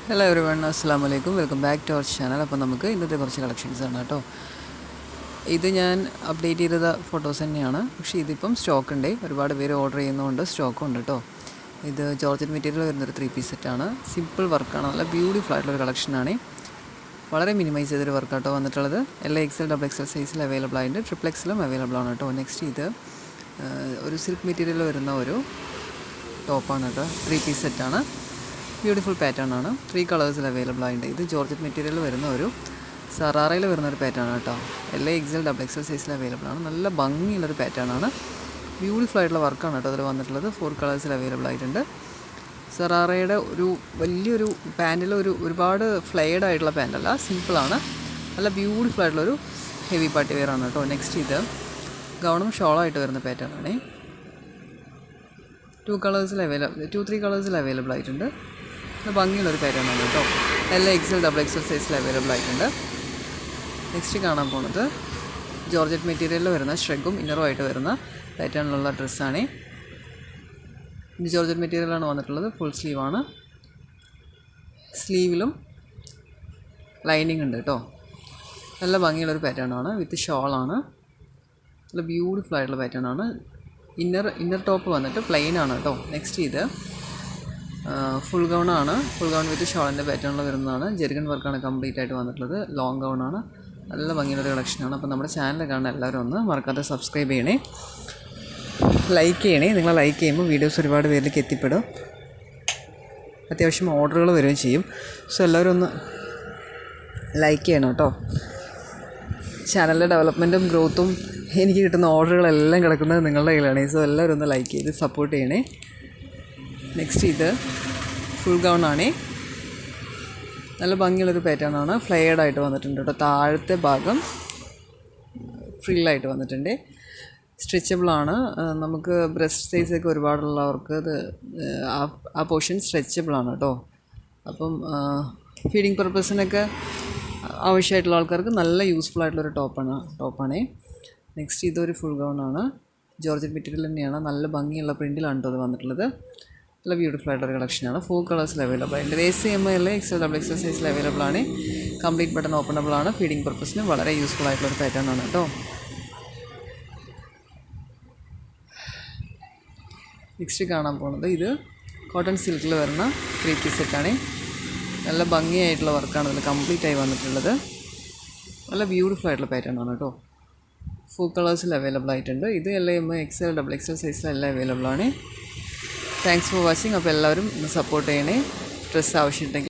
Hello everyone, അസ്സലാമു അലൈക്കും. Welcome back to our channel. അപ്പോൾ നമുക്ക് ഇന്നത്തെ കുറച്ച് കളക്ഷൻസ് ആണ് കേട്ടോ. ഇത് ഞാൻ അപ്ഡേറ്റ് ചെയ്ത ഫോട്ടോസ് തന്നെയാണ്, പക്ഷേ ഇതിപ്പം സ്റ്റോക്ക് ഉണ്ട്. ഒരുപാട് പേര് ഓർഡർ ചെയ്യുന്നതുകൊണ്ട് സ്റ്റോക്ക് ഉണ്ട് കേട്ടോ. ഇത് ജോർജറ്റ് മെറ്റീരിയൽ വരുന്നൊരു 3 പീസ് സെറ്റാണ്. സിമ്പിൾ വർക്കാണ്, നല്ല ബ്യൂട്ടിഫുൾ ആയിട്ടുള്ളൊരു കളക്ഷനാണ്. വളരെ മിനിമൈസ് ചെയ്തൊരു വർക്കാട്ടോ വന്നിട്ടുള്ളത്. എല്ലാ XL XXL സൈസിൽ അവൈലബിൾ ആയിട്ട് XXLിലും അവൈലബിൾ ആണ് കേട്ടോ. നെക്സ്റ്റ് ഇത് ഒരു സിൽക്ക് മെറ്റീരിയൽ വരുന്ന ഒരു ടോപ്പാണ് കേട്ടോ. 3 പീസ് സെറ്റാണ്. ബ്യൂട്ടിഫുൾ പാറ്റേൺ ആണ്. 3 കളേഴ്സിൽ അവൈലബിൾ ആയിട്ട്. ഇത് ജോർജറ്റ് മെറ്റീരിയൽ വരുന്ന ഒരു സറാറയിൽ വരുന്ന ഒരു പാറ്റേൺ ആണ് കേട്ടോ. എല്ലാ XL XXL സൈസിൽ അവൈലബിൾ ആണ്. നല്ല ഭംഗിയുള്ളൊരു പാറ്റേൺ ആണ്. ബ്യൂട്ടിഫുൾ ആയിട്ടുള്ള വർക്കാണ് കേട്ടോ അതിൽ വന്നിട്ടുള്ളത്. 4 കളേഴ്സിൽ അവൈലബിൾ ആയിട്ടുണ്ട്. സറാറയുടെ ഒരു വലിയൊരു പാൻറ്റിൽ ഒരുപാട് ഫ്ലെയർഡ് ആയിട്ടുള്ള പാൻറ്റല്ല, സിമ്പിളാണ്. നല്ല ബ്യൂട്ടിഫുൾ ആയിട്ടുള്ളൊരു ഹെവി പാർട്ടി വെയർ ആണ് കേട്ടോ. നെക്സ്റ്റ് ഇത് ഗൗണും ഷോളായിട്ട് വരുന്ന പാറ്റേൺ ആണ്. 2 3 കളേഴ്സിൽ അവൈലബിൾ ആയിട്ടുണ്ട്. ഭംഗിയുള്ളൊരു പാറ്റേൺ ആണ് കേട്ടോ. എല്ലാ XL XXL സൈസിൽ അവൈലബിൾ ആയിട്ടുണ്ട്. നെക്സ്റ്റ് കാണാൻ പോകുന്നത് ജോർജറ്റ് മെറ്റീരിയലിൽ വരുന്ന ഷ്രെഗും ഇന്നറും ആയിട്ട് വരുന്ന പാറ്റേണിലുള്ള ഡ്രസ്സാണ്. ഇത് ജോർജറ്റ് മെറ്റീരിയലാണ് വന്നിട്ടുള്ളത്. ഫുൾ സ്ലീവാണ്. സ്ലീവിലും ലൈനിങ് ഉണ്ട് കേട്ടോ. നല്ല ഭംഗിയുള്ളൊരു പാറ്റേൺ ആണ്. വിത്ത് ഷോളാണ്. നല്ല ബ്യൂട്ടിഫുൾ ആയിട്ടുള്ള പാറ്റേൺ ആണ്. ഇന്നർ ടോപ്പ് വന്നിട്ട് പ്ലെയിൻ ആണ് കേട്ടോ. നെക്സ്റ്റ് ഇത് ഫുൾ ഗൗണാണ്. ഫുൾ ഗൗൺ വിത്ത് ഷോളിൻ്റെ പാറ്റേണിൽ വരുന്നതാണ്. ജെർഗൻ വർക്കാണ് കംപ്ലീറ്റ് ആയിട്ട് വന്നിട്ടുള്ളത്. ലോങ് ഗൗണാണ്. നല്ല ഭംഗിയുള്ളൊരു കളക്ഷനാണ്. അപ്പോൾ നമ്മുടെ ചാനൽ കാണുന്ന എല്ലാവരും ഒന്ന് മറക്കാതെ സബ്സ്ക്രൈബ് ചെയ്യണേ, ലൈക്ക് ചെയ്യണേ. നിങ്ങൾ ലൈക്ക് ചെയ്യുമ്പോൾ വീഡിയോസ് ഒരുപാട് പേരിലേക്ക് എത്തിപ്പെടും. അത്യാവശ്യം ഓർഡറുകൾ വരികയും ചെയ്യും. സോ എല്ലാവരും ഒന്ന് ലൈക്ക് ചെയ്യണം കേട്ടോ. ചാനലിൻ്റെ ഡെവലപ്മെൻറ്റും ഗ്രോത്തും എനിക്ക് കിട്ടുന്ന ഓർഡറുകളെല്ലാം കിടക്കുന്നത് നിങ്ങളുടെ കയ്യിലാണ്. സോ എല്ലാവരും ഒന്ന് ലൈക്ക് ചെയ്ത് സപ്പോർട്ട് ചെയ്യണേ. നെക്സ്റ്റ് ഇത് ഫുൾ ഗൗൺ ആണ്. നല്ല ഭംഗിയുള്ളൊരു പാറ്റേൺ ആണ്. ഫ്ലെയർഡ് ആയിട്ട് വന്നിട്ടുണ്ട് കേട്ടോ. താഴത്തെ ഭാഗം ഫ്രില്ലായിട്ട് വന്നിട്ടുണ്ട്. സ്ട്രെച്ചബിൾ ആണ്. നമുക്ക് ബ്രസ്റ്റ് സൈസൊക്കെ ഒരുപാടുള്ളവർക്ക് ഇത് ആ പോർഷൻ സ്ട്രെച്ചബിൾ ആണ് കേട്ടോ. അപ്പം ഫീഡിങ് പർപ്പസിനൊക്കെ ആവശ്യമായിട്ടുള്ള ആൾക്കാർക്ക് നല്ല യൂസ്ഫുൾ ആയിട്ടുള്ളൊരു ടോപ്പാണ്. നെക്സ്റ്റ് ഇതൊരു ഫുൾ ഗൗൺ ആണ്. ജോർജറ്റ് മെറ്റീരിയൽ തന്നെയാണ്. നല്ല ഭംഗിയുള്ള പ്രിൻറ്റിലാണ് കേട്ടോ അത് വന്നിട്ടുള്ളത്. നല്ല ബ്യൂട്ടിഫുൾ ആയിട്ടൊരു കളക്ഷനാണ്. 4 കളേഴ്സിൽ അവൈലബിൾ ആയിട്ട്. SML XL XXL സൈസിൽ അവൈലബിൾ ആണ്. കംപ്ലീറ്റ് ബട്ടൺ ഓപ്പണബിൾ ആണ്. ഫീഡിങ് പർപ്പസിന് വളരെ യൂസ്ഫുൾ ആയിട്ടുള്ളൊരു പാറ്റേൺ ആണ് കേട്ടോ. നെക്സ്റ്റ് കാണാൻ പോകുന്നത് ഇത് കോട്ടൺ സിൽക്കിൽ വരുന്ന 3 പീസ് സെറ്റാണ്. നല്ല ഭംഗിയായിട്ടുള്ള വർക്കാണ് ഇതിൽ കംപ്ലീറ്റ് ആയി വന്നിട്ടുള്ളത്. നല്ല ബ്യൂട്ടിഫുൾ ആയിട്ടുള്ള പാറ്റേൺ ആണ് കേട്ടോ. 4 കളേഴ്സിൽ അവൈലബിൾ ആയിട്ടുണ്ട്. ഇത് എല്ലാം XL XXL സൈസിലെല്ലാം അവൈലബിൾ ആണ്. Thanks for watching. അപ്പോൾ എല്ലാവരും സപ്പോർട്ട് ചെയ്യണേ. ഡ്രസ്സ് ആവശ്യമുണ്ടെങ്കിൽ